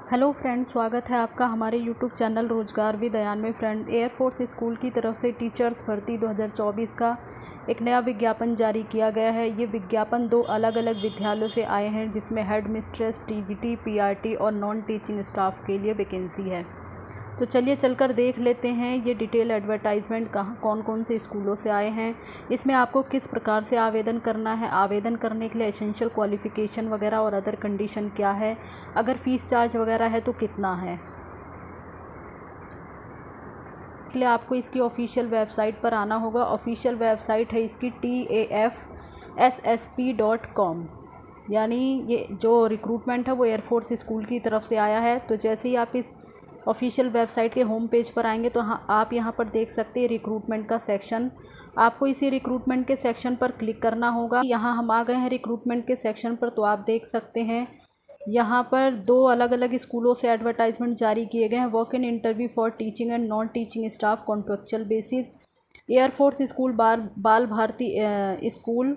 Hello friend, स्वागत है आपका हमारे यूट्यूब चैनल रोजगार विद अयान में। फ्रेंड, एयरफोर्स स्कूल की तरफ से टीचर्स भर्ती 2024 का एक नया विज्ञापन जारी किया गया है। ये विज्ञापन 2 अलग अलग विद्यालयों से आए हैं, जिसमें हेड मिस्ट्रेस, टीजीटी, पीआरटी और नॉन टीचिंग स्टाफ के लिए वैकेंसी है। तो चलिए चलकर देख लेते हैं ये डिटेल एडवर्टाइजमेंट कहाँ कौन कौन से स्कूलों से आए हैं, इसमें आपको किस प्रकार से आवेदन करना है, आवेदन करने के लिए एसेंशियल क्वालिफ़िकेशन वगैरह और अदर कंडीशन क्या है, अगर फ़ीस चार्ज वगैरह है तो कितना है। इसके लिए आपको इसकी ऑफिशियल वेबसाइट पर आना होगा। ऑफिशियल वेबसाइट है इसकी TAFSSP.com, यानी ये जो रिक्रूटमेंट है वो एयरफोर्स स्कूल की तरफ से आया है। तो जैसे ही आप इस ऑफिशियल वेबसाइट के होम पेज पर आएंगे तो आप यहाँ पर देख सकते हैं रिक्रूटमेंट का सेक्शन। आपको इसी रिक्रूटमेंट के सेक्शन पर क्लिक करना होगा। यहाँ हम आ गए हैं रिक्रूटमेंट के सेक्शन पर, तो आप देख सकते हैं यहाँ पर 2 अलग अलग स्कूलों से एडवर्टाइजमेंट जारी किए गए हैं। Walk in interview for teaching and non teaching staff contractual basis. Air force school Bal Bharati school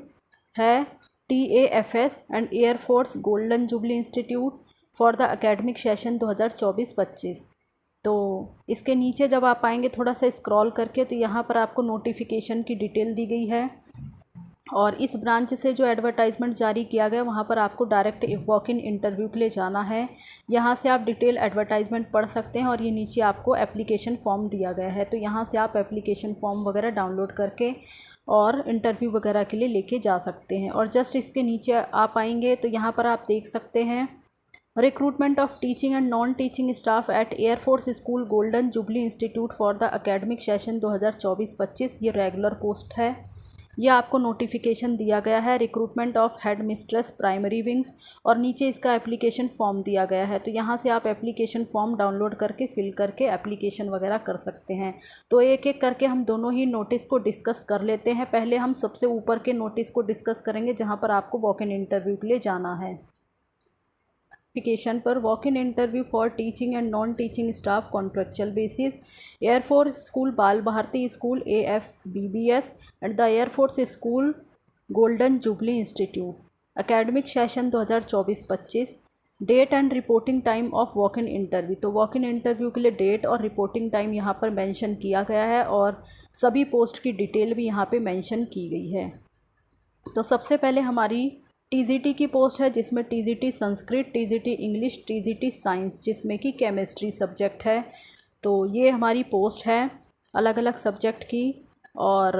है TAFS and air force golden jubilee institute for the academic session 2024-25। तो इसके नीचे जब आप आएंगे थोड़ा सा स्क्रॉल करके, तो यहाँ पर आपको नोटिफिकेशन की डिटेल दी गई है। और इस ब्रांच से जो एडवर्टाइजमेंट जारी किया गया वहाँ पर आपको डायरेक्ट वॉक इन इंटरव्यू के लिए जाना है। यहाँ से आप डिटेल एडवर्टाइजमेंट पढ़ सकते हैं और ये नीचे आपको एप्लीकेशन फॉर्म दिया गया है, तो यहाँ से आप एप्लीकेशन फॉर्म वगैरह डाउनलोड करके और इंटरव्यू वगैरह के लिए लेके जा सकते हैं। और जस्ट इसके नीचे आप आएंगे तो यहाँ पर आप देख सकते हैं recruitment of teaching and non teaching staff at air force school golden jubilee institute for the academic session 2024-25। ये रेगुलर पोस्ट है। यह आपको नोटिफिकेशन दिया गया है recruitment of head mistress primary wings, और नीचे इसका एप्लीकेशन फॉर्म दिया गया है। तो यहाँ से आप एप्लीकेशन फॉर्म डाउनलोड करके फिल करके एप्लीकेशन वगैरह कर सकते हैं। तो एक एक करके हम दोनों ही नोटिस को डिस्कस कर लेते हैं। पहले हम सबसे ऊपर के नोटिस को डिस्कस करेंगे, जहाँ पर आपको वॉक इन इंटरव्यू के लिए जाना है। एप्लीकेशन पर walk in interview for teaching and non teaching staff contractual basis, air force school Bal Bharati school AFBBS and the air force school golden jubilee institute academic session 2024-25। Date and reporting time of walk in interview. तो walk in interview के लिए date और reporting time यहाँ पर mention किया गया है और सभी पोस्ट की डिटेल भी यहाँ पे मेंशन की गई है। तो सबसे पहले हमारी TGT की पोस्ट है, जिसमें TGT Sanskrit, TGT English, TGT science, जिसमें कि केमिस्ट्री सब्जेक्ट है। तो ये हमारी पोस्ट है अलग अलग सब्जेक्ट की। और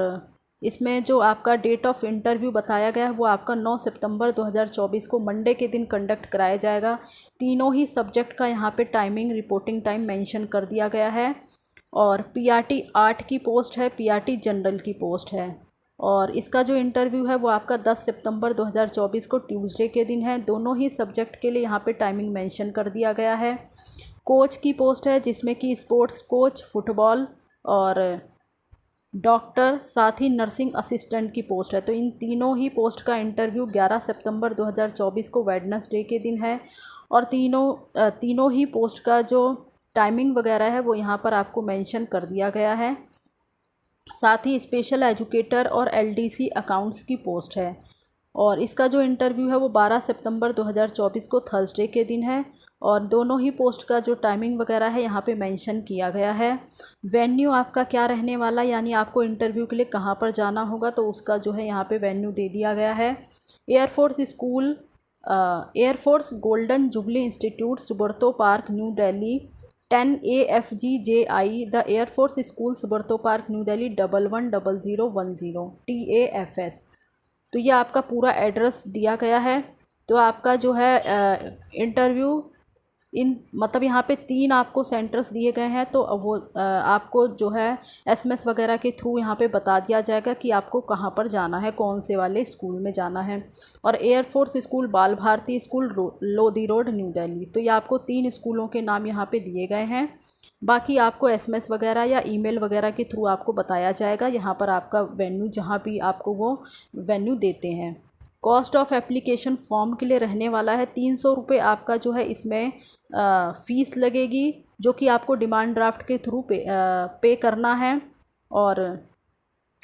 इसमें जो आपका डेट ऑफ इंटरव्यू बताया गया है वो आपका 9 सितंबर 2024 को मंडे के दिन कंडक्ट कराया जाएगा। तीनों ही सब्जेक्ट का यहाँ पे टाइमिंग, रिपोर्टिंग टाइम मेंशन कर दिया गया है। और PRT आर्ट की पोस्ट है, PRT जनरल की पोस्ट है। और इसका जो इंटरव्यू है वो आपका 10 सितंबर 2024 को ट्यूसडे के दिन है। दोनों ही सब्जेक्ट के लिए यहाँ पे टाइमिंग मेंशन कर दिया गया है। कोच की पोस्ट है, जिसमें कि स्पोर्ट्स कोच, फुटबॉल और डॉक्टर, साथ ही नर्सिंग असिस्टेंट की पोस्ट है। तो इन तीनों ही पोस्ट का इंटरव्यू 11 सितंबर 2024 को वेडनेसडे के दिन है। और तीनों ही पोस्ट का जो टाइमिंग वगैरह है वो यहाँ पर आपको मेंशन कर दिया गया है। साथ ही स्पेशल एजुकेटर और LDC अकाउंट्स की पोस्ट है। और इसका जो इंटरव्यू है वो 12 सितंबर 2024 को थर्सडे के दिन है। और दोनों ही पोस्ट का जो टाइमिंग वगैरह है यहाँ पे मेंशन किया गया है। वेन्यू आपका क्या रहने वाला, यानी आपको इंटरव्यू के लिए कहाँ पर जाना होगा, तो उसका जो है यहाँ पे वेन्यू दे दिया गया है। Air force school, air force golden jubilee institute, Subroto park, New Delhi 10 AFGJI, the air force school Subroto park, New Delhi 110010 TAFS। तो ये आपका पूरा एड्रेस दिया गया है। तो आपका जो है इंटरव्यू मतलब यहाँ पे 3 आपको सेंटर्स दिए गए हैं। तो वो आपको जो है SMS वगैरह के थ्रू यहाँ पे बता दिया जाएगा कि आपको कहाँ पर जाना है, कौन से वाले स्कूल में जाना है। और air force school Bal Bharati school Lodhi road, New Delhi. तो ये आपको 3 स्कूलों के नाम यहाँ पे दिए गए हैं। बाकी आपको SMS वगैरह या ईमेल वगैरह के थ्रू आपको बताया जाएगा यहाँ पर आपका वेन्यू, जहाँ भी आपको वो वेन्यू देते हैं। कॉस्ट ऑफ एप्लीकेशन फॉर्म के लिए रहने वाला है 300 रुपये आपका जो है इसमें फ़ीस लगेगी, जो कि आपको डिमांड ड्राफ्ट के थ्रू पे करना है। और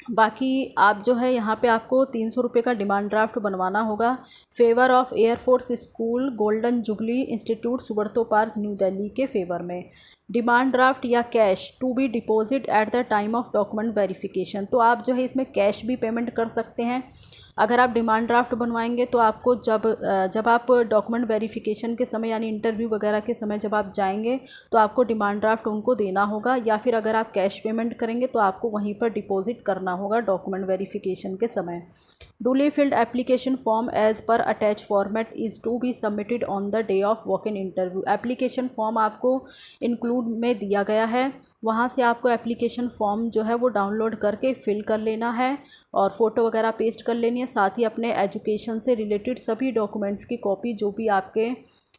बाकी आप जो है यहाँ पे आपको 300 रुपये का डिमांड ड्राफ्ट बनवाना होगा। Favour of air force school golden jubilee institute Subroto park New Delhi के फेवर में। डिमांड ड्राफ्ट या cash to be deposit at the time of document verification. तो आप जो है इसमें कैश भी पेमेंट कर सकते हैं। अगर आप डिमांड ड्राफ्ट बनवाएंगे तो आपको जब आप डॉक्यूमेंट वेरिफिकेशन के समय यानी इंटरव्यू वगैरह के समय जब आप जाएंगे तो आपको डिमांड ड्राफ्ट उनको देना होगा, या फिर अगर आप कैश पेमेंट करेंगे तो आपको वहीं पर डिपॉजिट करना होगा डॉक्यूमेंट वेरिफिकेशन के समय। Duly filled application form as per attach format is to be submitted on the day of walk in interview. Application form आपको इंक्लूड में दिया गया है, वहाँ से आपको एप्लीकेशन फॉर्म जो है वो डाउनलोड करके फिल कर लेना है और फ़ोटो वगैरह पेस्ट कर लेनी है। साथ ही अपने एजुकेशन से रिलेटेड सभी डॉक्यूमेंट्स की कॉपी जो भी आपके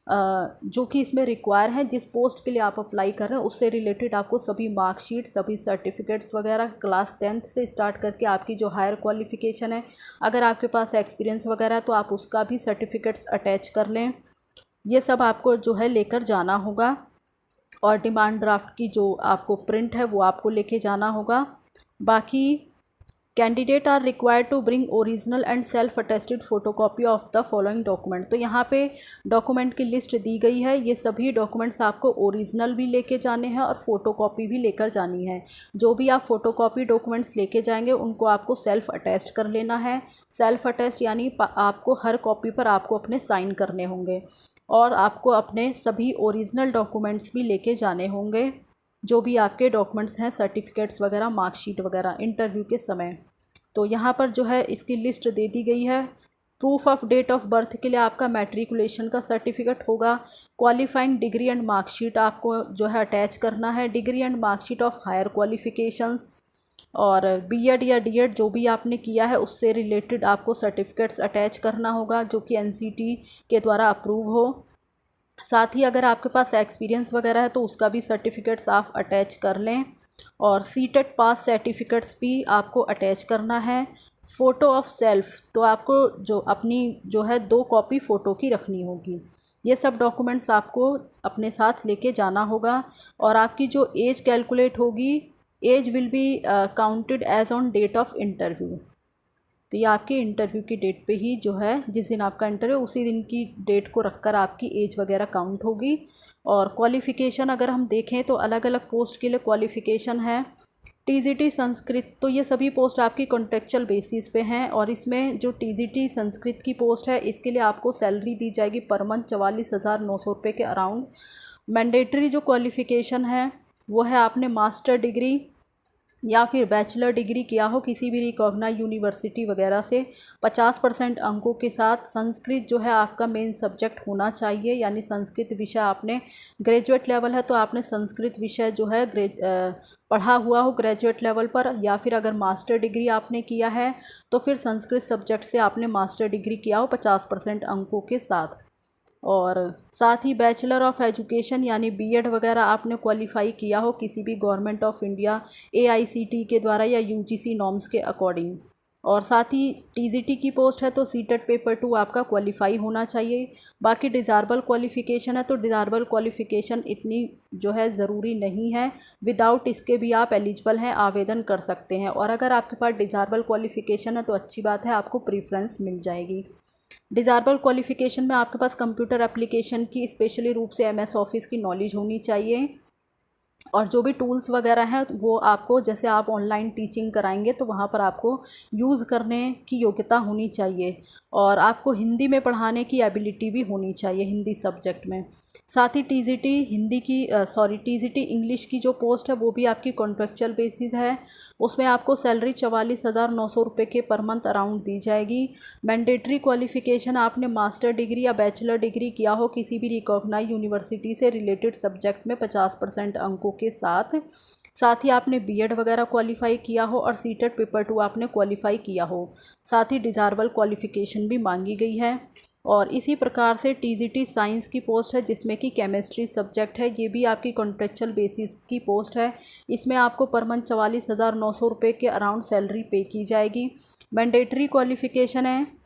जो कि इसमें रिक्वायर है, जिस पोस्ट के लिए आप अप्लाई कर रहे हैं उससे रिलेटेड आपको सभी मार्कशीट, सभी सर्टिफिकेट्स वगैरह क्लास 10th से स्टार्ट करके आपकी जो हायर क्वालिफ़िकेशन है, अगर आपके पास एक्सपीरियंस वगैरह है तो आप उसका भी सर्टिफिकेट्स अटैच कर लें। ये सब आपको जो है लेकर जाना होगा। और डिमांड ड्राफ्ट की जो आपको प्रिंट है वो आपको लेके जाना होगा। बाकी candidate are required to bring original and self attested photocopy of the following document. तो यहाँ पे डॉक्यूमेंट की लिस्ट दी गई है। ये सभी डॉक्यूमेंट्स आपको ओरिजिनल भी लेके जाने हैं और फोटोकॉपी भी लेकर जानी है। जो भी आप फोटोकॉपी डॉक्यूमेंट्स लेके जाएंगे उनको आपको सेल्फ अटेस्ट कर लेना है। सेल्फ अटेस्ट यानी आपको हर कॉपी पर आपको अपने साइन करने होंगे और आपको अपने सभी ओरिजिनल डॉक्यूमेंट्स भी लेके जाने होंगे, जो भी आपके डॉक्यूमेंट्स हैं, सर्टिफिकेट्स वगैरह, मार्कशीट वगैरह इंटरव्यू के समय। तो यहाँ पर जो है इसकी लिस्ट दे दी गई है। Proof of date of birth के लिए आपका मैट्रिकुलेशन का सर्टिफिकेट होगा। क्वालिफाइंग डिग्री एंड मार्कशीट आपको जो है अटैच करना है। Degree and marksheet of higher qualifications और बीएड या डीएड जो भी आपने किया है उससे रिलेटेड आपको सर्टिफिकेट्स अटैच करना होगा जो कि एनसीटी के द्वारा अप्रूव हो। साथ ही अगर आपके पास एक्सपीरियंस वगैरह है तो उसका भी सर्टिफिकेट्स आप अटैच कर लें। और सीटेट पास सर्टिफिकेट्स भी आपको अटैच करना है। फ़ोटो ऑफ सेल्फ, तो आपको जो अपनी जो है 2 कॉपी फ़ोटो की रखनी होगी। ये सब डॉक्यूमेंट्स आपको अपने साथ लेके जाना होगा। और आपकी जो एज कैलकुलेट होगी, age will be counted as on date of interview. तो ये आपके इंटरव्यू की डेट पे ही जो है, जिस दिन आपका इंटरव्यू उसी दिन की डेट को रखकर आपकी एज वगैरह काउंट होगी। और क्वालिफ़िकेशन अगर हम देखें तो अलग अलग पोस्ट के लिए क्वालिफ़िकेशन है। टीजीटी संस्कृत, तो ये सभी पोस्ट आपकी कॉन्ट्रेक्चुअल बेसिस पे हैं। और इसमें जो टीजीटी संस्कृत की पोस्ट है इसके लिए आपको सैलरी दी जाएगी पर मंथ 44,900 रुपये के अराउंड। मैंडेटरी जो क्वालिफ़िकेशन है वो है आपने मास्टर डिग्री या फिर बैचलर डिग्री किया हो किसी भी रिकॉग्नाइज यूनिवर्सिटी वगैरह से 50% अंकों के साथ। संस्कृत जो है आपका मेन सब्जेक्ट होना चाहिए, यानी संस्कृत विषय आपने ग्रेजुएट लेवल है तो आपने संस्कृत विषय जो है पढ़ा हुआ हो ग्रेजुएट लेवल पर, या फिर अगर मास्टर डिग्री आपने किया है तो फिर संस्कृत सब्जेक्ट से आपने मास्टर डिग्री किया हो 50% अंकों के साथ। और साथ ही बैचलर ऑफ एजुकेशन यानी बीएड वगैरह आपने क्वालिफाई किया हो किसी भी गवर्नमेंट ऑफ इंडिया एआईसीटी के द्वारा या यूजीसी नॉर्म्स के अकॉर्डिंग। और साथ ही टीजीटी की पोस्ट है तो सीटेट पेपर 2 आपका क्वालिफाई होना चाहिए। बाकी डिज़ायरेबल क्वालिफ़िकेशन है तो डिज़ायरेबल क्वालिफ़िकेशन इतनी जो है ज़रूरी नहीं है, विदाउट इसके भी आप एलिजिबल हैं, आवेदन कर सकते हैं। और अगर आपके पास डिज़ायरेबल क्वालिफ़िकेशन है तो अच्छी बात है, आपको प्रेफरेंस मिल जाएगी। डिज़ायरेबल क्वालिफ़िकेशन में आपके पास कंप्यूटर एप्लीकेशन की स्पेशली रूप से एमएस ऑफिस की नॉलेज होनी चाहिए। और जो भी टूल्स वगैरह हैं वो आपको, जैसे आप ऑनलाइन टीचिंग कराएंगे तो वहाँ पर आपको यूज़ करने की योग्यता होनी चाहिए। और आपको हिंदी में पढ़ाने की एबिलिटी भी होनी चाहिए हिंदी सब्जेक्ट में। साथ ही टीजीटी इंग्लिश की जो पोस्ट है वो भी आपकी कॉन्ट्रेक्चुअल बेसिस है। उसमें आपको सैलरी 44,900 रुपये के पर मंथ अराउंड दी जाएगी। मैंडेटरी क्वालिफ़िकेशन आपने मास्टर डिग्री या बैचलर डिग्री किया हो किसी भी रिकॉग्नाइज यूनिवर्सिटी से रिलेटेड सब्जेक्ट में 50% अंकों के साथ। साथ ही आपने बीएड वगैरह क्वालिफाई किया हो और सीटेट पेपर 2 आपने क्वालिफाई किया हो। साथ ही डिज़ायरेबल क्वालिफ़िकेशन भी मांगी गई है। और इसी प्रकार से टीजीटी साइंस की पोस्ट है जिसमें कि केमिस्ट्री सब्जेक्ट है, ये भी आपकी कॉन्ट्रेक्चुअल बेसिस की पोस्ट है। इसमें आपको पर मंथ 44,900 रुपये के अराउंड सैलरी पे की जाएगी। मैंडेटरी क्वालिफ़िकेशन है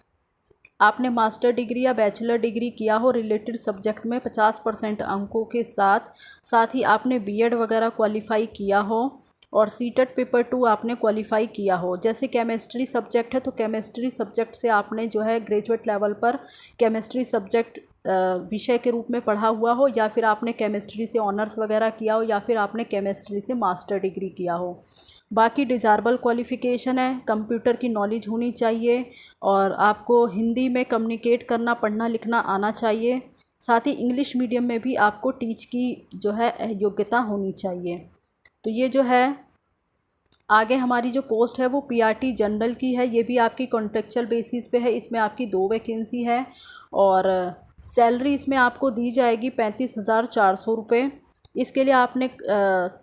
आपने मास्टर डिग्री या बैचलर डिग्री किया हो रिलेटेड सब्जेक्ट में 50% अंकों के साथ। साथ ही आपने बीएड वगैरह क्वालिफाई किया हो और सीटेट पेपर 2 आपने क्वालिफाई किया हो। जैसे केमिस्ट्री सब्जेक्ट है तो केमिस्ट्री सब्जेक्ट से आपने जो है ग्रेजुएट लेवल पर केमिस्ट्री सब्जेक्ट विषय के रूप में पढ़ा हुआ हो, या फिर आपने केमिस्ट्री से ऑनर्स वगैरह किया हो, या फिर आपने केमिस्ट्री से मास्टर डिग्री किया हो। बाकी डिज़ायरेबल क्वालिफ़िकेशन है, कंप्यूटर की नॉलेज होनी चाहिए और आपको हिंदी में कम्युनिकेट करना, पढ़ना लिखना आना चाहिए। साथ ही इंग्लिश मीडियम में भी आपको टीच की जो है योग्यता होनी चाहिए। तो ये जो है आगे हमारी जो पोस्ट है वो पीआरटी जनरल की है। ये भी आपकी कॉन्ट्रेक्चुअल बेसिस पे है। इसमें आपकी 2 वैकेंसी है और सैलरी इसमें आपको दी जाएगी 35,400 रुपये। इसके लिए आपने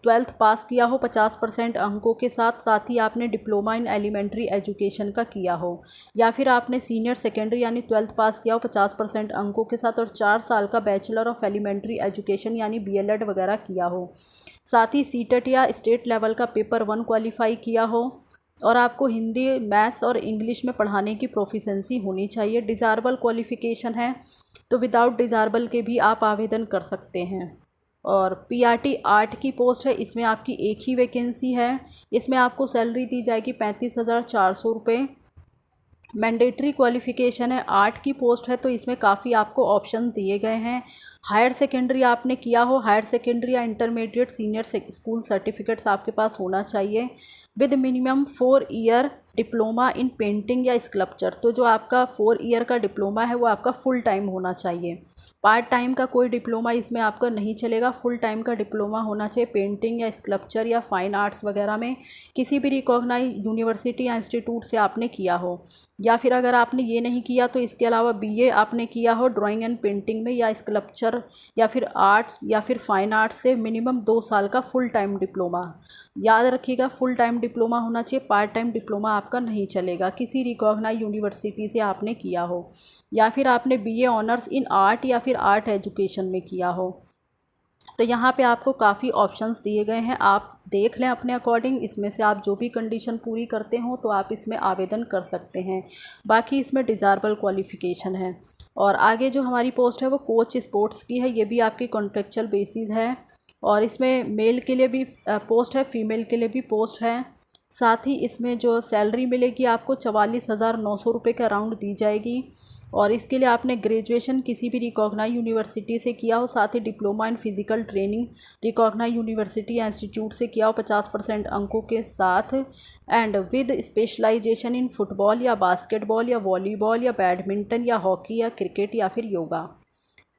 12th पास किया हो 50% अंकों के साथ, साथ ही आपने डिप्लोमा इन एलिमेंट्री एजुकेशन का किया हो, या फिर आपने सीनियर सेकेंडरी यानी 12th पास किया हो 50% अंकों के साथ और 4 साल का बैचलर ऑफ एलिमेंट्री एजुकेशन यानी बीएलएड वगैरह किया हो। साथ ही सीटेट या स्टेट लेवल का पेपर 1 क्वालिफाई किया हो और आपको हिंदी, मैथ्स और इंग्लिश में पढ़ाने की प्रोफिशेंसी होनी चाहिए। डिज़ायरेबल क्वालिफ़िकेशन है तो विदाउट डिज़ायरेबल के भी आप आवेदन कर सकते हैं। और पीआरटी आर्ट की पोस्ट है, इसमें आपकी एक ही वैकेंसी है। इसमें आपको सैलरी दी जाएगी 35,400 रुपये। मैंडेटरी क्वालिफ़िकेशन है, आर्ट की पोस्ट है तो इसमें काफ़ी आपको ऑप्शन दिए गए हैं। हायर सेकेंडरी आपने किया हो, हायर सेकेंडरी या इंटरमीडिएट सीनियर स्कूल सर्टिफिकेट्स आपके पास होना चाहिए with minimum 4 year diploma in painting या स्कल्पचर। तो जो आपका 4 ईयर का डिप्लोमा है वो आपका फुल टाइम होना चाहिए। पार्ट टाइम का कोई डिप्लोमा इसमें आपका नहीं चलेगा, फुल टाइम का डिप्लोमा होना चाहिए पेंटिंग या स्कल्पचर या फाइन आर्ट्स वगैरह में किसी भी रिकॉग्नाइज यूनिवर्सिटी या इंस्टीट्यूट से आपने किया हो। या फिर अगर आपने ये नहीं किया तो इसके अलावा बीए आपने किया हो ड्राइंग एंड पेंटिंग में या स्कल्पचर या फिर आर्ट या फिर फाइन आर्ट से मिनिमम 2 साल का फुल टाइम डिप्लोमा। याद रखिएगा फुल टाइम डिप्लोमा होना चाहिए, पार्ट टाइम डिप्लोमा आपका नहीं चलेगा। किसी रिकॉग्नाइज यूनिवर्सिटी से आपने किया हो या फिर आपने बीए ऑनर्स इन आर्ट या फिर आर्ट एजुकेशन में किया हो। तो यहाँ पे आपको काफ़ी ऑप्शंस दिए गए हैं, आप देख लें अपने अकॉर्डिंग। इसमें से आप जो भी कंडीशन पूरी करते हो तो आप इसमें आवेदन कर सकते हैं। बाकी इसमें डिज़ायरेबल क्वालिफ़िकेशन है। और आगे जो हमारी पोस्ट है वो कोच स्पोर्ट्स की है। ये भी आपकी कॉन्ट्रेक्चुअल बेसिस है और इसमें मेल के लिए भी पोस्ट है, फीमेल के लिए भी पोस्ट है। साथ ही इसमें जो सैलरी मिलेगी आपको 44,900 रुपये के अराउंड दी जाएगी और इसके लिए आपने ग्रेजुएशन किसी भी रिकॉग्नाइज यूनिवर्सिटी से किया हो, साथ ही diploma in physical training recognise university या इंस्टीट्यूट से किया हो 50% अंकों के साथ and with specialisation in football या बास्केटबॉल या वॉलीबॉल या बैडमिंटन या हॉकी या क्रिकेट या फिर योगा।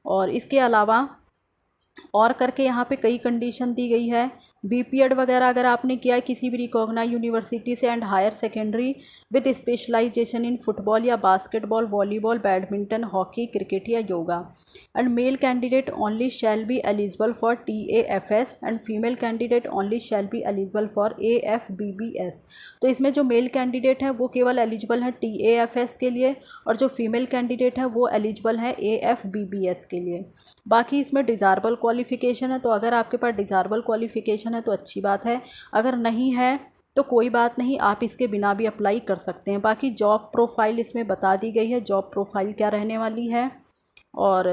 और इसके अलावा और करके यहाँ पे कई कंडीशन दी गई है। बीपीएड वगैरह अगर आपने किया है किसी भी रिकॉग्नाइज यूनिवर्सिटी से and higher secondary with specialisation in football या basketball, volleyball, badminton, hockey, cricket या yoga and male candidate only shall be eligible for TAFS and female candidate only shall be eligible for AFBBS। तो इसमें जो male candidate हैं वो केवल eligible हैं TAFS के लिए और जो फीमेल कैंडिडेट हैं वो एलिजिबल हैं AFBBS के लिए। बाकी इसमें डिज़ायरेबल क्वालिफ़िकेशन है, तो अगर आपके पास डिज़ायरेबल क्वालिफ़िकेशन है तो अच्छी बात है, अगर नहीं है तो कोई बात नहीं, आप इसके बिना भी अप्लाई कर सकते हैं। बाकी जॉब प्रोफाइल इसमें बता दी गई है, जॉब प्रोफाइल क्या रहने वाली है। और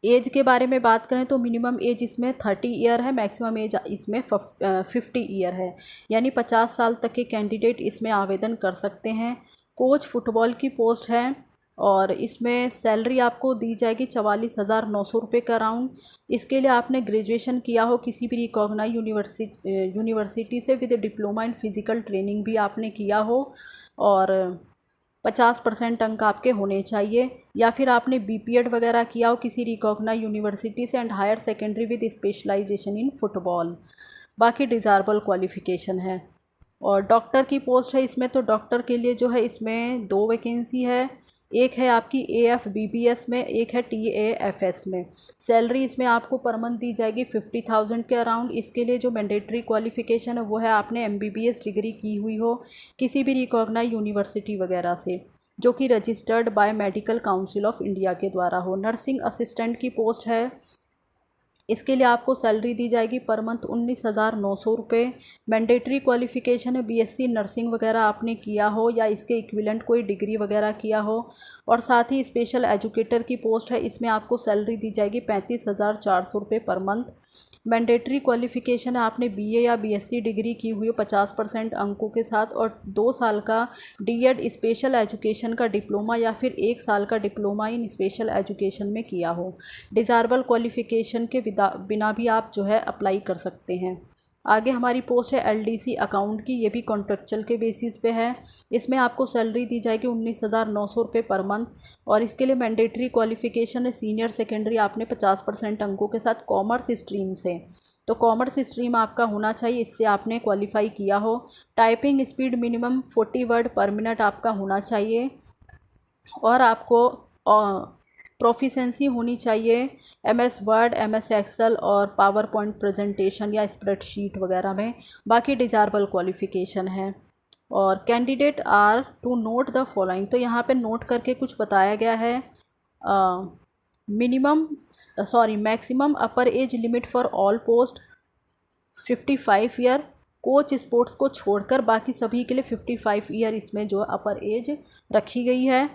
एज के बारे में बात करें तो मिनिमम एज इसमें 30 ईयर है, मैक्सिमम एज इसमें 50 ईयर है, यानी 50 साल तक के कैंडिडेट इसमें आवेदन कर सकते हैं। कोच फुटबॉल की पोस्ट है और इसमें सैलरी आपको दी जाएगी 44,900 रुपये का अराउंड। इसके लिए आपने ग्रेजुएशन किया हो किसी भी रिकॉग्नाइज यूनिवर्सिटी से with diploma in physical training भी आपने किया हो और 50% अंक आपके होने चाहिए, या फिर आपने बीपीएड वगैरह किया हो किसी रिकॉग्नाइज यूनिवर्सिटी से and higher secondary with specialisation in football. बाकी डिज़ायरेबल क्वालिफ़िकेशन है। और डॉक्टर की पोस्ट है इसमें, तो डॉक्टर के लिए जो है इसमें 2 वैकेंसी है, एक है आपकी AFBBS में, एक है TAFS में। सैलरी इसमें आपको पर मंथ दी जाएगी 50,000 के अराउंड। इसके लिए जो मैंडेटरी क्वालिफ़िकेशन है वो है आपने MBBS डिग्री की हुई हो किसी भी रिकॉग्नाइज यूनिवर्सिटी वगैरह से जो कि registered bye medical council of India के द्वारा हो। नर्सिंग असिस्टेंट की पोस्ट है, इसके लिए आपको सैलरी दी जाएगी पर मंथ 19,900 रुपये। मैंडेटरी क्वालिफ़िकेशन है BSc नर्सिंग वगैरह आपने किया हो या इसके इक्विवेलेंट कोई डिग्री वगैरह किया हो। और साथ ही स्पेशल एजुकेटर की पोस्ट है, इसमें आपको सैलरी दी जाएगी 35,400 रुपये पर मंथ। मैंडेटरी क्वालिफ़िकेशन है आपने बीए या बीएससी डिग्री की हुई हो 50% अंकों के साथ और 2 साल का डीएड स्पेशल एजुकेशन का डिप्लोमा या फिर 1 साल का डिप्लोमा इन स्पेशल एजुकेशन में किया हो। डिज़ायरेबल क्वालिफ़िकेशन के बिना भी आप जो है अप्लाई कर सकते हैं। आगे हमारी पोस्ट है एलडीसी अकाउंट की, ये भी कॉन्ट्रेक्चुअल के बेसिस पे है। इसमें आपको सैलरी दी जाएगी 19,900 रुपये पर मंथ और इसके लिए मैंडेटरी क्वालिफ़िकेशन है सीनियर सेकेंडरी आपने 50% अंकों के साथ कॉमर्स स्ट्रीम से, तो कॉमर्स स्ट्रीम आपका होना चाहिए, इससे आपने क्वालिफाई किया हो। Typing speed minimum 40 word per minute आपका होना चाहिए और आपको प्रोफिशेंसी होनी चाहिए एमएस वर्ड, एमएस एक्सेल और पावर पॉइंट प्रेजेंटेशन या स्प्रेडशीट वगैरह में। बाकी डिज़ायरेबल क्वालिफ़िकेशन है। और candidate are to note the following, तो यहाँ पे नोट करके कुछ बताया गया है। Maximum upper age limit for all post 55 year, coach sports को छोड़कर बाकी सभी के लिए 55 ईयर इसमें जो अपर एज रखी गई है।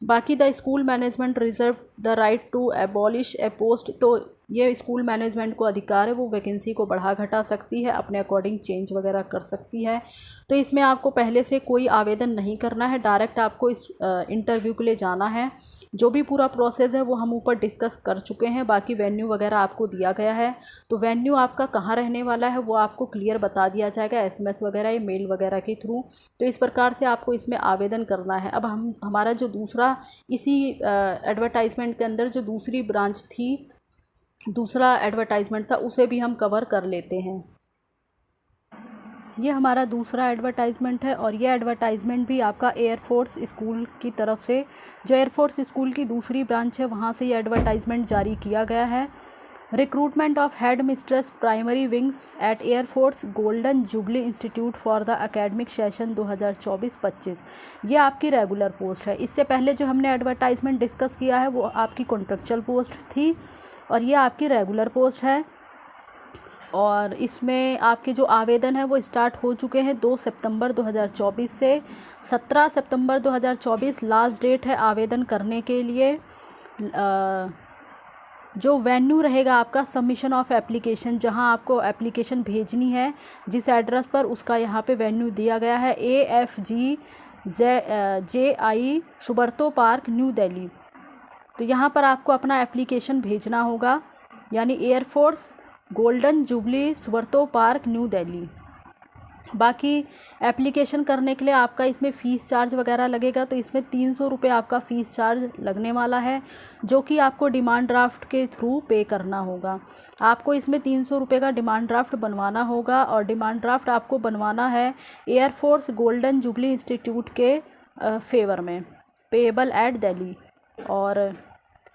बाकी the school management reserve the right to abolish a post, तो ये स्कूल मैनेजमेंट को अधिकार है, वो वैकेंसी को बढ़ा घटा सकती है, अपने अकॉर्डिंग चेंज वगैरह कर सकती है। तो इसमें आपको पहले से कोई आवेदन नहीं करना है, डायरेक्ट आपको इस इंटरव्यू के लिए जाना है। जो भी पूरा प्रोसेस है वो हम ऊपर डिस्कस कर चुके हैं। बाकी वेन्यू वगैरह आपको दिया गया है, तो वेन्यू आपका कहाँ रहने वाला है वो आपको क्लियर बता दिया जाएगा एसएमएस वगैरह या मेल वगैरह के थ्रू। तो इस प्रकार से आपको इसमें आवेदन करना है। अब हमारा जो दूसरा इसी एडवर्टाइजमेंट के अंदर जो दूसरी ब्रांच थी, दूसरा एडवर्टाइजमेंट था, उसे भी हम कवर कर लेते हैं। ये हमारा दूसरा एडवर्टाइजमेंट है और ये एडवर्टाइजमेंट भी आपका एयरफोर्स स्कूल की तरफ से, जो एयरफोर्स स्कूल की दूसरी ब्रांच है वहाँ से ये एडवर्टाइजमेंट जारी किया गया है। Recruitment of head mistress primary wings at air force golden jubilee institute for the academic session 2024-25, ये आपकी रेगुलर पोस्ट है। इससे पहले जो हमने एडवर्टाइजमेंट डिस्कस किया है वो आपकी कॉन्ट्रेक्चुअल पोस्ट थी और ये आपकी रेगुलर पोस्ट है। और इसमें आपके जो आवेदन है वो स्टार्ट हो चुके हैं 2 सितंबर 2024 से। 17 सितंबर 2024 लास्ट डेट है आवेदन करने के लिए। जो वेन्यू रहेगा आपका सबमिशन ऑफ एप्लीकेशन, जहां आपको एप्लीकेशन भेजनी है जिस एड्रेस पर, उसका यहाँ पे वेन्यू दिया गया है AFGJI Subroto Park New Delhi. तो यहाँ पर आपको अपना एप्लीकेशन भेजना होगा, यानी air force golden jubilee Subroto Park New Delhi. बाकी एप्लीकेशन करने के लिए आपका इसमें फ़ीस चार्ज वगैरह लगेगा, तो इसमें 300 रुपये आपका फ़ीस चार्ज लगने वाला है, जो कि आपको डिमांड ड्राफ्ट के थ्रू पे करना होगा। आपको इसमें 300 रुपये का डिमांड ड्राफ्ट बनवाना होगा और डिमांड ड्राफ्ट आपको बनवाना है एयरफोर्स गोल्डन जुबली इंस्टीट्यूट के फेवर में, पेएबल एट दिल्ली। और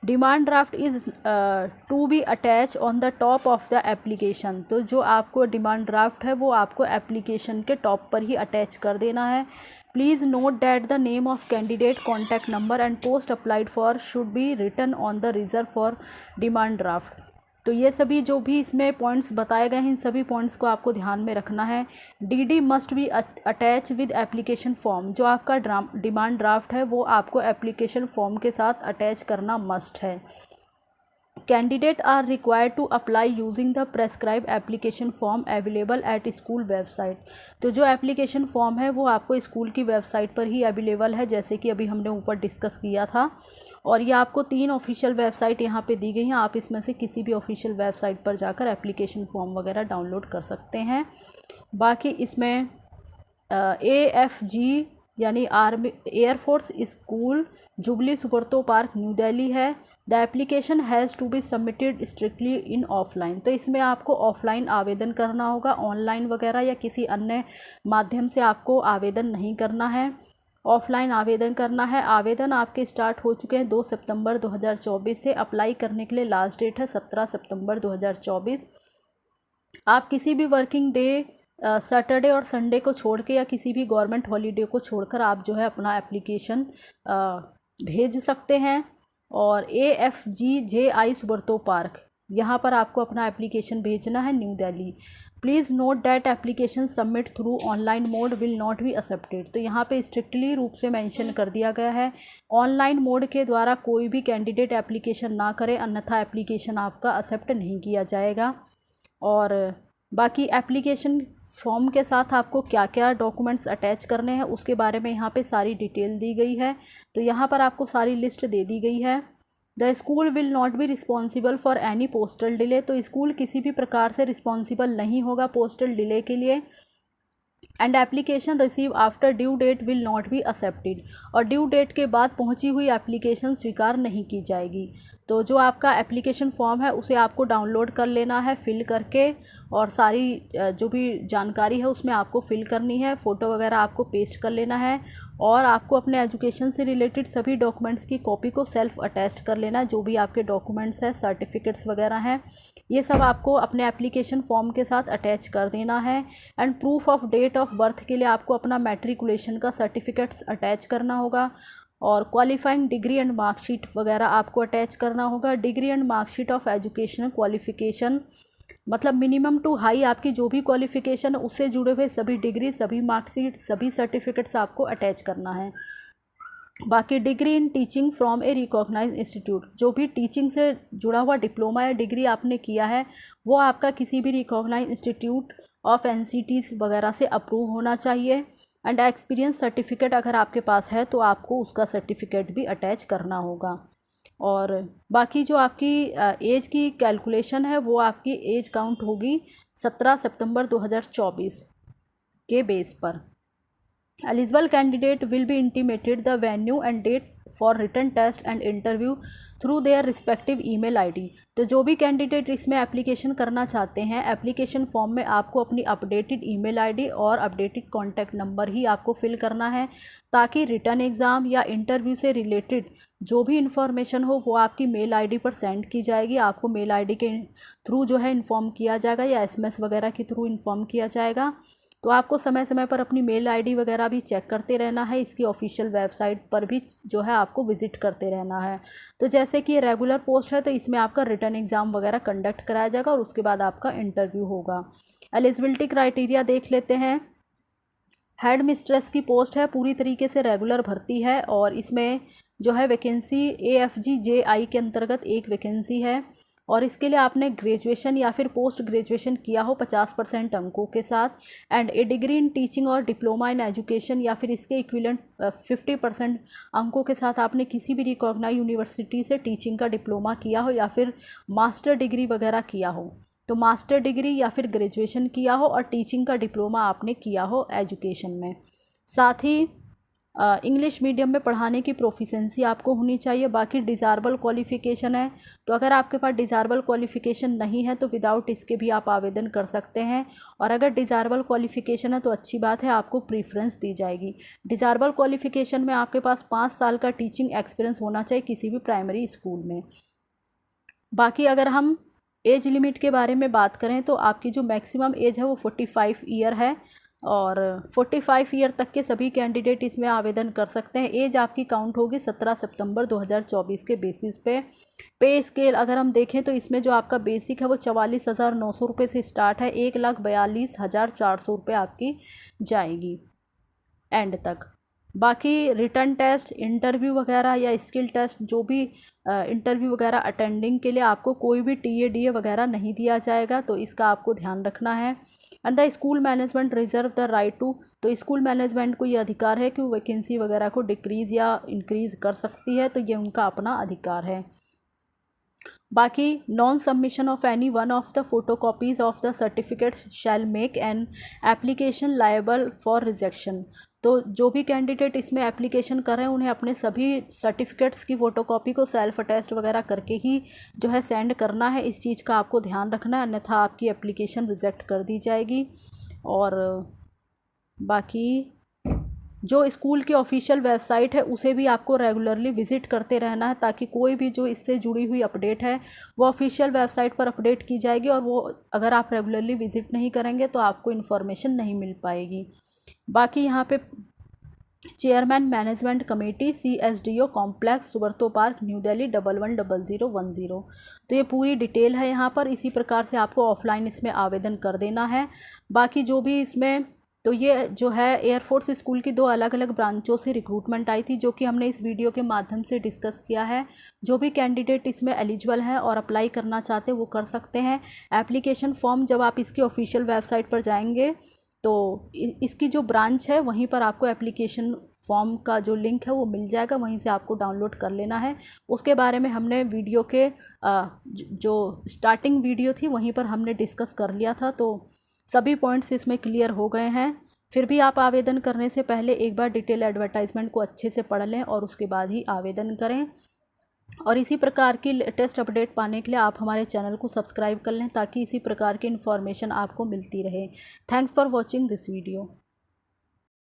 demand draft is to be attach on the top of the application, तो जो आपको डिमांड ड्राफ्ट है वो आपको एप्लीकेशन के टॉप पर ही अटैच कर देना है। Please note that the name of candidate, contact number and post applied for should be written on the reserve for demand draft. तो ये सभी जो भी इसमें पॉइंट्स बताए गए हैं, इन सभी पॉइंट्स को आपको ध्यान में रखना है। DD must be attach with application form, जो आपका डिमांड ड्राफ्ट है वो आपको एप्लीकेशन फॉर्म के साथ अटैच करना मस्ट है। Candidate are required to apply using the prescribe application form available at school website, तो जो एप्लीकेशन फॉर्म है वो आपको स्कूल की वेबसाइट पर ही अवेलेबल है, जैसे कि अभी हमने ऊपर डिस्कस किया था। और ये आपको 3 ऑफिशियल वेबसाइट यहाँ पे दी गई हैं, आप इसमें से किसी भी ऑफिशियल वेबसाइट पर जाकर एप्लीकेशन फॉर्म वगैरह डाउनलोड कर सकते हैं। बाकी इसमें AFG यानी army air force school jubilee Subroto Park New Delhi है। The application has to be submitted strictly in offline, तो इसमें आपको ऑफलाइन आवेदन करना होगा, ऑनलाइन वगैरह या किसी अन्य माध्यम से आपको आवेदन नहीं करना है, ऑफलाइन आवेदन करना है। आवेदन आपके स्टार्ट हो चुके हैं 2 सितंबर 2024 से। अप्लाई करने के लिए लास्ट डेट है 17 सितंबर 2024। आप किसी भी वर्किंग डे सैटरडे और संडे को छोड़ के या किसी भी गवर्नमेंट हॉलीडे को छोड़कर आप जो है अपना एप्लीकेशन भेज सकते हैं। और AFGJI सुबर्तो पार्क, यहाँ पर आपको अपना एप्लीकेशन भेजना है new Delhi. Please note that application submit through online mode will not be accepted, तो यहाँ पे स्ट्रिक्टली रूप से मेंशन कर दिया गया है ऑनलाइन मोड के द्वारा कोई भी कैंडिडेट एप्लीकेशन ना करे, अन्यथा एप्लीकेशन आपका एक्सेप्ट नहीं किया जाएगा। और बाकी एप्लीकेशन फॉर्म के साथ आपको क्या क्या डॉक्यूमेंट्स अटैच करने हैं उसके बारे में यहाँ पे सारी डिटेल दी गई है। तो यहाँ पर आपको सारी लिस्ट दे दी गई है। The school will not be responsible for any postal delay, तो स्कूल किसी भी प्रकार से रिस्पॉन्सिबल नहीं होगा पोस्टल डिले के लिए। And application receive after due date will not be accepted, और ड्यू डेट के बाद पहुंची हुई एप्लीकेशन स्वीकार नहीं की जाएगी। तो जो आपका एप्लीकेशन फॉर्म है उसे आपको डाउनलोड कर लेना है फिल करके, और सारी जो भी जानकारी है उसमें आपको फिल करनी है, फ़ोटो वगैरह आपको पेस्ट कर लेना है, और आपको अपने एजुकेशन से रिलेटेड सभी डॉक्यूमेंट्स की कॉपी को सेल्फ अटैच कर लेना है। जो भी आपके डॉक्यूमेंट्स हैं, सर्टिफिकेट्स वगैरह हैं, ये सब आपको अपने एप्लीकेशन फॉर्म के साथ अटैच कर देना है। And proof of date of birth के लिए आपको अपना मैट्रिकुलेशन का सर्टिफिकेट्स अटैच करना होगा, और क्वालिफाइंग डिग्री एंड मार्कशीट वगैरह आपको अटैच करना होगा। Degree and marksheet of education qualification, मतलब मिनिमम टू हाई आपकी जो भी क्वालिफ़िकेशन है उससे जुड़े हुए सभी डिग्री, सभी मार्कशीट, सभी सर्टिफिकेट्स आपको अटैच करना है। बाकी degree in teaching from a recognise institute, जो भी टीचिंग से जुड़ा हुआ डिप्लोमा या डिग्री आपने किया है वो आपका किसी भी रिकॉग्नाइज इंस्टीट्यूट ऑफ एनसीटीज वगैरह से अप्रूव होना चाहिए। एंड एक्सपीरियंस सर्टिफिकेट अगर आपके पास है तो आपको उसका सर्टिफिकेट भी अटैच करना होगा। और बाकी जो आपकी एज की कैलकुलेशन है वो आपकी एज काउंट होगी 17 सितंबर 2024 के बेस पर। Eligible candidate will be intimated the venue and date for written test and interview through their respective email ID. तो जो भी कैंडिडेट इसमें एप्लीकेशन करना चाहते हैं, एप्लीकेशन फॉर्म में आपको अपनी अपडेटेड ईमेल आईडी और अपडेटेड कॉन्टैक्ट नंबर ही आपको फिल करना है, ताकि रिटन एग्ज़ाम या इंटरव्यू से रिलेटेड जो भी इन्फॉर्मेशन हो वो आपकी मेल आईडी पर सेंड की जाएगी। आपको मेल आईडी के थ्रू जो है इन्फॉर्म किया जाएगा, या एसएमएस वगैरह के थ्रू इन्फॉर्म किया जाएगा। तो आपको समय समय पर अपनी मेल आईडी वगैरह भी चेक करते रहना है। इसकी ऑफिशियल वेबसाइट पर भी जो है आपको विजिट करते रहना है। तो जैसे कि ये रेगुलर पोस्ट है तो इसमें आपका रिटन एग्ज़ाम वगैरह कंडक्ट कराया जाएगा और उसके बाद आपका इंटरव्यू होगा। एलिजिबिलिटी क्राइटेरिया देख लेते हैं। हेड मिस्ट्रेस की पोस्ट है, पूरी तरीके से रेगुलर भर्ती है, और इसमें जो है वैकेंसी AFGJI के अंतर्गत एक वैकेंसी है, और इसके लिए आपने ग्रेजुएशन या फिर पोस्ट ग्रेजुएशन किया हो 50% अंकों के साथ, and A degree in teaching और डिप्लोमा इन एजुकेशन या फिर इसके इक्विवेलेंट 50% अंकों के साथ आपने किसी भी रिकॉग्नाइज यूनिवर्सिटी से टीचिंग का डिप्लोमा किया हो या फिर मास्टर डिग्री वगैरह किया हो। तो मास्टर डिग्री या फिर ग्रेजुएशन किया हो और टीचिंग का डिप्लोमा आपने किया हो एजुकेशन में। साथ ही इंग्लिश मीडियम में पढ़ाने की प्रोफिशेंसी आपको होनी चाहिए। बाकी डिज़ायरेबल क्वालिफ़िकेशन है, तो अगर आपके पास डिज़ायरेबल क्वालिफ़िकेशन नहीं है तो विदाउट इसके भी आप आवेदन कर सकते हैं, और अगर डिज़ायरेबल क्वालिफ़िकेशन है तो अच्छी बात है, आपको प्रीफ्रेंस दी जाएगी। डिज़ायरेबल क्वालिफ़िकेशन में आपके पास 5 साल का टीचिंग एक्सपीरियंस होना चाहिए किसी भी प्राइमरी स्कूल में। बाकी अगर हम एज लिमिट के बारे में बात करें तो आपकी जो मैक्सिमम एज है वो 45 ईयर है, और 45 ईयर तक के सभी कैंडिडेट इसमें आवेदन कर सकते हैं। एज आपकी काउंट होगी 17 सितंबर 2024 के बेसिस पे स्केल अगर हम देखें तो इसमें जो आपका बेसिक है वो 44,900 रुपये से स्टार्ट है, 1,42,400 रुपये आपकी जाएगी एंड तक। बाकी रिटर्न टेस्ट, इंटरव्यू वगैरह या स्किल टेस्ट, जो भी इंटरव्यू वगैरह अटेंडिंग के लिए आपको कोई भी TADA वगैरह नहीं दिया जाएगा, तो इसका आपको ध्यान रखना है। And the school management reserve the right to, तो स्कूल मैनेजमेंट को ये अधिकार है कि वो वैकेंसी वगैरह को डिक्रीज़ या इंक्रीज़ कर सकती है, तो ये उनका अपना अधिकार है। बाकी non submission of any one of the photocopies of the certificate shall make an application liable for rejection, तो जो भी कैंडिडेट इसमें एप्लीकेशन कर रहे हैं उन्हें अपने सभी सर्टिफिकेट्स की फ़ोटोकॉपी को सेल्फ अटेस्ट वगैरह करके ही जो है सेंड करना है। इस चीज़ का आपको ध्यान रखना है, अन्यथा आपकी एप्लीकेशन रिजेक्ट कर दी जाएगी। और बाकी जो स्कूल की ऑफिशियल वेबसाइट है उसे भी आपको रेगुलरली विज़िट करते रहना है, ताकि कोई भी जो इससे जुड़ी हुई अपडेट है वो ऑफिशियल वेबसाइट पर अपडेट की जाएगी, और वो अगर आप रेगुलरली विज़िट नहीं करेंगे तो आपको इन्फॉर्मेशन नहीं मिल पाएगी। बाकी यहाँ पे chairman management committee CSDO complex Subroto park New Delhi 110010, तो ये पूरी डिटेल है यहाँ पर। इसी प्रकार से आपको ऑफलाइन इसमें आवेदन कर देना है। बाकी जो भी इसमें तो ये जो है एयरफोर्स स्कूल की 2 अलग अलग ब्रांचों से रिक्रूटमेंट आई थी, जो कि हमने इस वीडियो के माध्यम से डिस्कस किया है। जो भी कैंडिडेट इसमें एलिजिबल हैं और अप्लाई करना चाहते हैं वो कर सकते हैं। एप्लीकेशन फॉर्म जब आप इसकी ऑफिशियल वेबसाइट पर जाएंगे तो इसकी जो ब्रांच है वहीं पर आपको एप्लीकेशन फॉर्म का जो लिंक है वो मिल जाएगा, वहीं से आपको डाउनलोड कर लेना है। उसके बारे में हमने वीडियो के जो स्टार्टिंग वीडियो थी वहीं पर हमने डिस्कस कर लिया था, तो सभी पॉइंट्स इसमें क्लियर हो गए हैं। फिर भी आप आवेदन करने से पहले एक बार डिटेल एडवर्टाइजमेंट को अच्छे से पढ़ लें और उसके बाद ही आवेदन करें। और इसी प्रकार की लेटेस्ट अपडेट पाने के लिए आप हमारे चैनल को सब्सक्राइब कर लें, ताकि इसी प्रकार की इन्फॉर्मेशन आपको मिलती रहे। Thanks for watching this video.